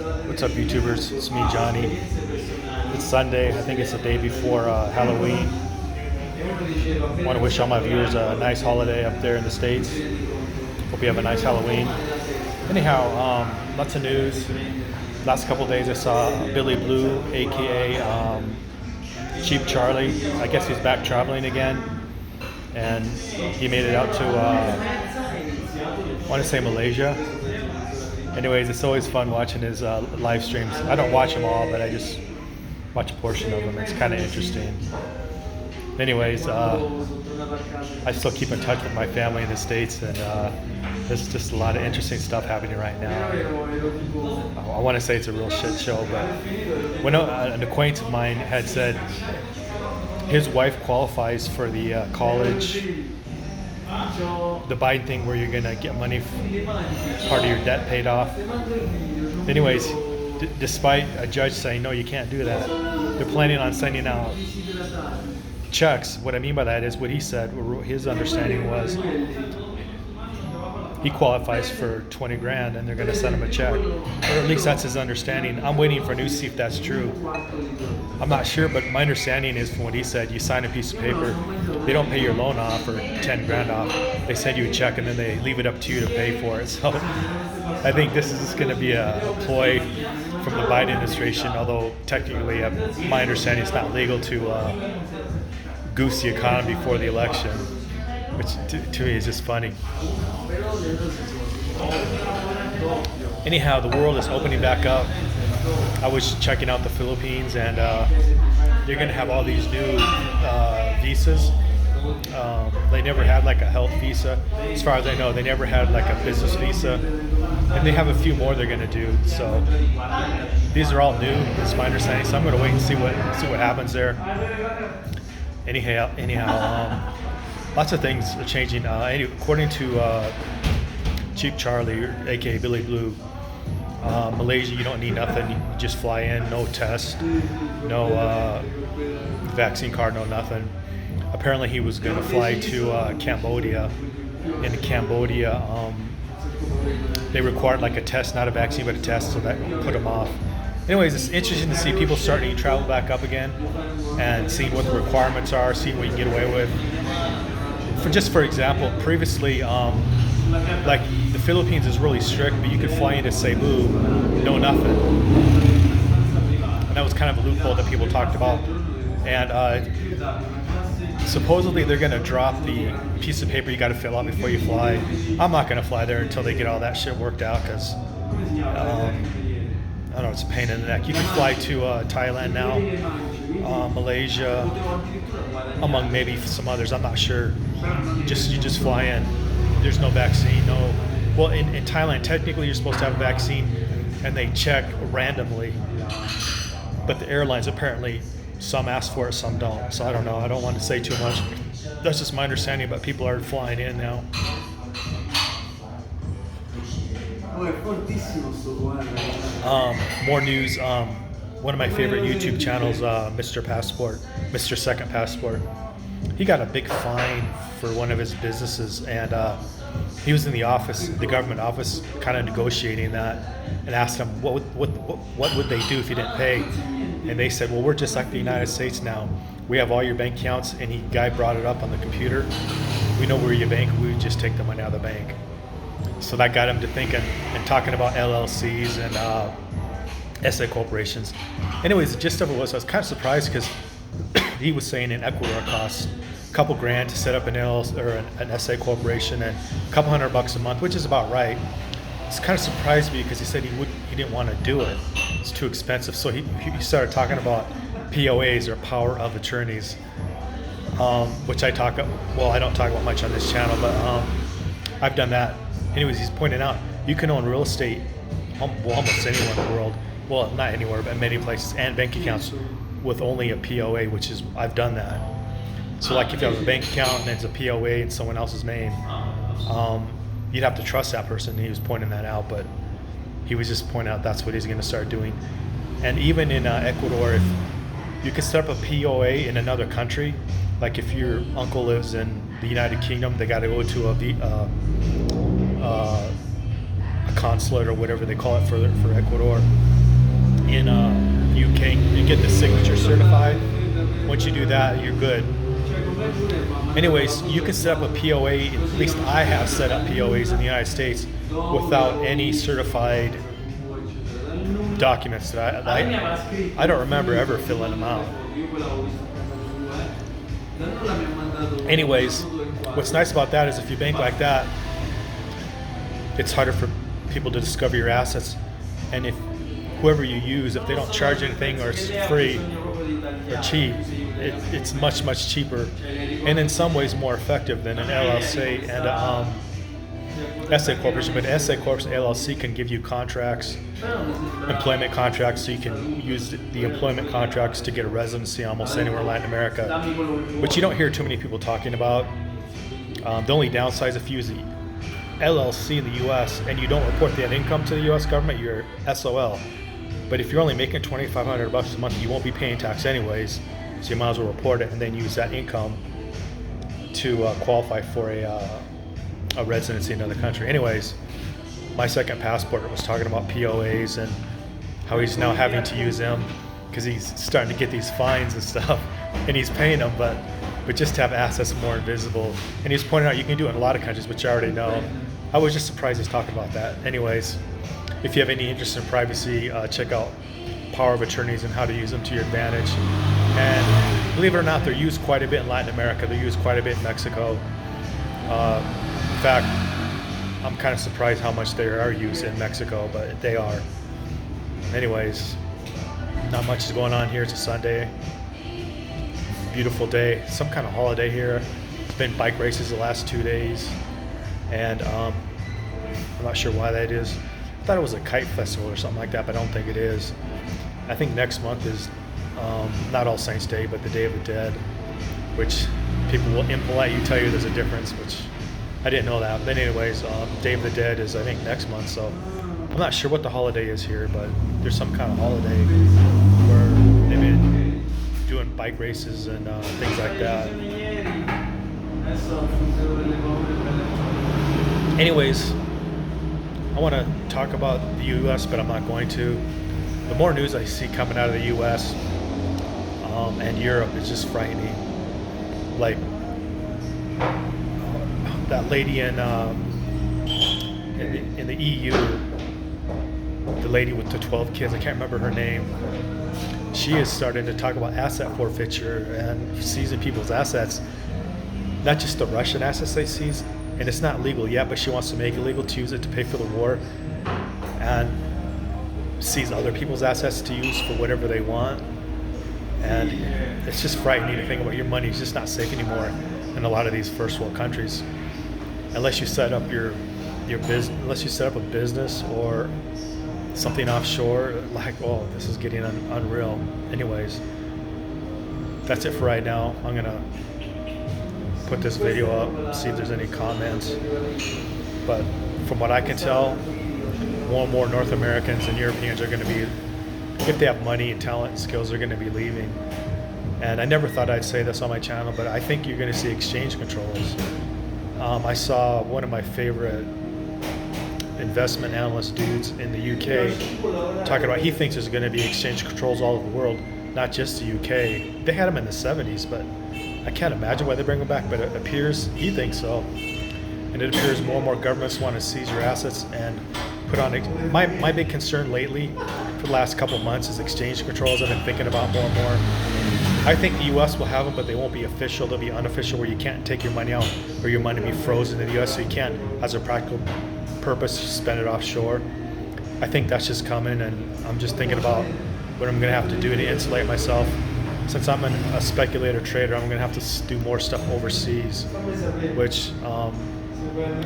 What's up, YouTubers? It's me, Johnny. It's Sunday. I think it's the day before Halloween. I want to wish all my viewers a nice holiday up there in the States. Hope you have a nice Halloween. Anyhow, lots of news. Last couple days I saw Billy Blue, aka Cheap Charlie. I guess he's back traveling again. And he made it out to, I want to say Malaysia. Anyways, it's always fun watching his live streams. I don't watch them all, but I just watch a portion of them. It's kind of interesting. Anyways, I still keep in touch with my family in the States, and there's just a lot of interesting stuff happening right now. I want to say it's a real shit show, but when an acquaintance of mine had said his wife qualifies for the college, the Biden thing where you're gonna get money, part of your debt paid off. Anyways, despite a judge saying no, you can't do that, they're planning on sending out checks. What I mean by that is what he said. His understanding was he qualifies for 20 grand and they're going to send him a check, or at least that's his understanding. I'm waiting for news to see if that's true. I'm not sure, but my understanding is from what he said, you sign a piece of paper, they don't pay your loan off or 10 grand off, they send you a check and then they leave it up to you to pay for it. So I think this is going to be a ploy from the Biden administration, although technically my understanding is not legal to goose the economy before the election, which to me is just funny. Anyhow, the world is opening back up. I was checking out the Philippines, and they're going to have all these new visas. They never had like a health visa. As far as I know, they never had like a business visa. And they have a few more they're going to do. So these are all new, is my understanding. So I'm going to wait and see what happens there. Anyhow, lots of things are changing. According to Cheap Charlie, aka Billy Blue, Malaysia, you don't need nothing. You just fly in, no test, no vaccine card, no nothing. Apparently, he was going to fly to Cambodia. In Cambodia, they required like a test, not a vaccine, but a test, so that put him off. Anyways, it's interesting to see people starting to travel back up again and seeing what the requirements are, seeing what you can get away with. For example, previously, like the Philippines is really strict, but you could fly into Cebu, no nothing. And that was kind of a loophole that people talked about. And supposedly they're going to drop the piece of paper you got to fill out before you fly. I'm not going to fly there until they get all that shit worked out, because I don't know, it's a pain in the neck. You can fly to Thailand now, Malaysia, among maybe some others. I'm not sure. You just fly in. There's no vaccine. Well, in Thailand, technically you're supposed to have a vaccine, and they check randomly. But the airlines, apparently, some ask for it, some don't. So I don't know. I don't want to say too much. That's just my understanding, but people are flying in now. More news. One of my favorite YouTube channels, Mr. Second Passport. He got a big fine for one of his businesses, and he was in the government office, kind of negotiating that, and asked him what would they do if you didn't pay, and they said, well, we're just like the United States now. We have all your bank accounts, and guy brought it up on the computer. We know where you bank. We would just take the money out of the bank. So that got him to thinking and talking about LLCs and SA corporations. Anyways, the gist of it was, I was kind of surprised because he was saying in Ecuador it costs a couple grand to set up an LLC or an SA corporation, and a couple $100 a month, which is about right. It's kind of surprised me because he said he didn't want to do it. It's too expensive. So he started talking about POAs, or power of attorneys, which I don't talk about much on this channel, but I've done that. Anyways, he's pointing out you can own real estate almost anywhere in the world. Well, not anywhere, but many places, and bank accounts with only a POA, which is, I've done that. So like if you have a bank account and it's a POA in someone else's name, you'd have to trust that person. He was pointing that out, but he was just pointing out that's what he's going to start doing. And even in Ecuador, if you can set up a POA in another country, like if your uncle lives in the United Kingdom, they got to go to consulate or whatever they call it for Ecuador in UK, and get the signature certified. Once you do that, you're good. Anyways, you can set up a POA, at least I have set up POAs in the United States without any certified documents that I don't remember ever filling them out. Anyways, what's nice about that is if you bank like that, it's harder for people to discover your assets. And if whoever you use, if they don't charge anything or it's free or cheap, it's much, much cheaper and in some ways more effective than an LLC and SA Corporation. But SA Corporation LLC can give you contracts, employment contracts, so you can use the employment contracts to get a residency almost anywhere in Latin America, which you don't hear too many people talking about. The only downside is if you use the LLC in the U.S. and you don't report that income to the U.S. government, you're SOL. But if you're only making $2,500 a month, you won't be paying tax anyways, so you might as well report it and then use that income to qualify for a residency in another country. Anyways, my second passport was talking about POAs and how he's now having to use them because he's starting to get these fines and stuff, and he's paying them, but just to have assets more invisible. And he's pointing out you can do it in a lot of countries, which I already know. I was just surprised he's talking about that. Anyways, if you have any interest in privacy, check out power of attorneys and how to use them to your advantage. And believe it or not, they're used quite a bit in Latin America. They're used quite a bit in Mexico. In fact, I'm kind of surprised how much they are used in Mexico, but they are. Anyways, not much is going on here. It's a Sunday. Beautiful day. Some kind of holiday here. It's been bike races the last 2 days. And I'm not sure why that is. I thought it was a kite festival or something like that, but I don't think it is. I think next month is not All Saints Day, but the Day of the Dead, which people will impolitely tell you there's a difference, which I didn't know that. But anyways, Day of the Dead is I think next month, so I'm not sure what the holiday is here, but there's some kind of holiday where they've been doing bike races and things like that. Anyways, I want to talk about the U.S., but I'm not going to. The more news I see coming out of the U.S. And Europe is just frightening. Like that lady in the EU, the lady with the 12 kids, I can't remember her name. She is starting to talk about asset forfeiture and seizing people's assets, not just the Russian assets they seize, and it's not legal yet, but she wants to make it legal to use it to pay for the war and seize other people's assets to use for whatever they want. And it's just frightening to think about your money is just not safe anymore in a lot of these first world countries, unless you set up your business, unless you set up a business or something offshore. Like, oh, this is getting unreal. Anyways, that's it for right now. I'm gonna put this video up, see if there's any comments. But from what I can tell, more and more North Americans and Europeans are going to be, if they have money and talent and skills, they're going to be leaving. And I never thought I'd say this on my channel, but I think you're going to see exchange controls. I saw one of my favorite investment analyst dudes in the UK talking about he thinks there's going to be exchange controls all over the world, not just the UK. They had them in the 70s, but I can't imagine why they bring them back, but it appears he thinks so. And it appears more and more governments want to seize your assets and put on my big concern lately for the last couple of months is exchange controls. I've been thinking about more and more. I think the U.S. will have them, but they won't be official. They'll be unofficial, where you can't take your money out or your money be frozen in the U.S., so you can't, as a practical purpose, spend it offshore. I think that's just coming, and I'm just thinking about what I'm going to have to do to insulate myself. Since I'm a speculator trader, I'm going to have to do more stuff overseas, which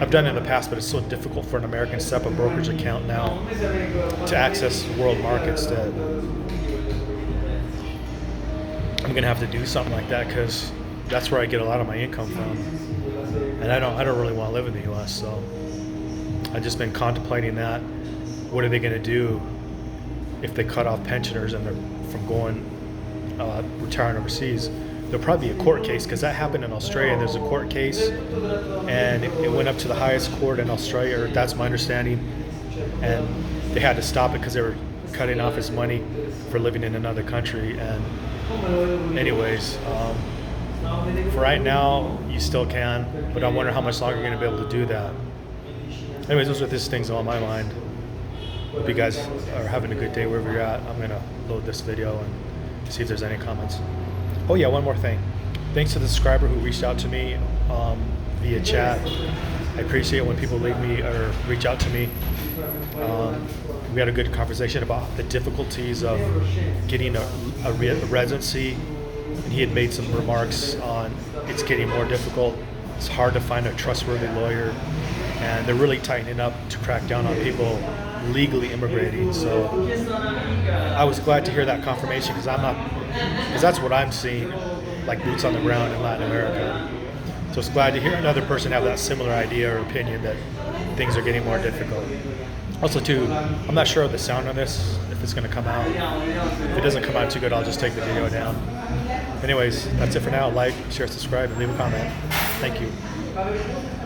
I've done in the past, but it's so difficult for an American to set up a brokerage account now to access world markets that I'm going to have to do something like that, because that's where I get a lot of my income from. And I don't really want to live in the U.S., so I've just been contemplating that. What are they going to do if they cut off pensioners and they're from going retiring overseas? There'll probably be a court case, because that happened in Australia. There's a court case, and it went up to the highest court in Australia, or that's my understanding, and they had to stop it because they were cutting off his money for living in another country. And anyways, for right now, you still can, but I wonder how much longer you're going to be able to do that. Anyways, those are these things on my mind. Hope you guys are having a good day wherever you're at. I'm going to load this video and see if there's any comments. Oh yeah, one more thing. Thanks to the subscriber who reached out to me via chat. I appreciate when people leave me or reach out to me. We had a good conversation about the difficulties of getting a residency, and he had made some remarks on it's getting more difficult. It's hard to find a trustworthy lawyer, and they're really tightening up to crack down on people legally immigrating. So I was glad to hear that confirmation, because that's what I'm seeing, like boots on the ground in Latin America. So it's glad to hear another person have that similar idea or opinion that things are getting more difficult. Also too, I'm not sure of the sound on this, if it's going to come out. If it doesn't come out too good, I'll just take the video down. Anyways, that's it for now. Like, share, subscribe, and leave a comment. Thank you.